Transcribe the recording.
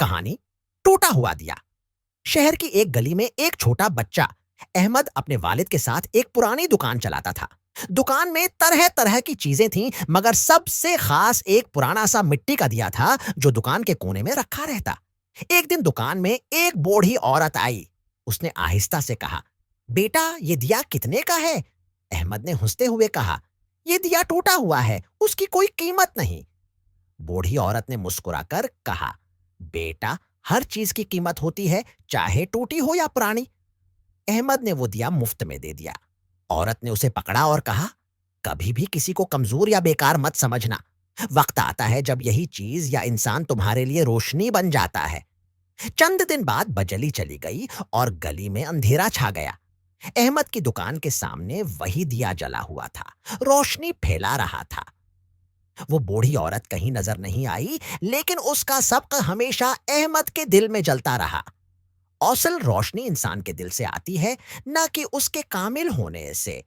कहानी टूटा हुआ दिया। शहर की एक गली में एक छोटा बच्चा अहमद अपने वालिद के साथ एक पुरानी दुकान चलाता था। दुकान में तरह तरह की चीजें थीं, मगर सबसे खास एक पुराना सा मिट्टी का दिया था जो दुकान के कोने में रखा रहता। एक दिन दुकान में एक बूढ़ी औरत आई। उसने आहिस्ता से कहा, बेटा, ये दिया कितने का है? अहमद ने हंसते हुए कहा, यह दिया टूटा हुआ है, उसकी कोई कीमत नहीं। बूढ़ी औरत ने मुस्कुराकर कहा, बेटा, हर चीज की कीमत होती है, चाहे टूटी हो या पुरानी। अहमद ने वो दिया मुफ्त में दे दिया। औरत ने उसे पकड़ा और कहा, कभी भी किसी को कमजोर या बेकार मत समझना। वक्त आता है जब यही चीज या इंसान तुम्हारे लिए रोशनी बन जाता है। चंद दिन बाद बजली चली गई और गली में अंधेरा छा गया। अहमद की दुकान के सामने वही दिया जला हुआ था, रोशनी फैला रहा था। वो बूढ़ी औरत कहीं नजर नहीं आई, लेकिन उसका सबक हमेशा अहमद के दिल में जलता रहा। असल रोशनी इंसान के दिल से आती है, न कि उसके कामिल होने से।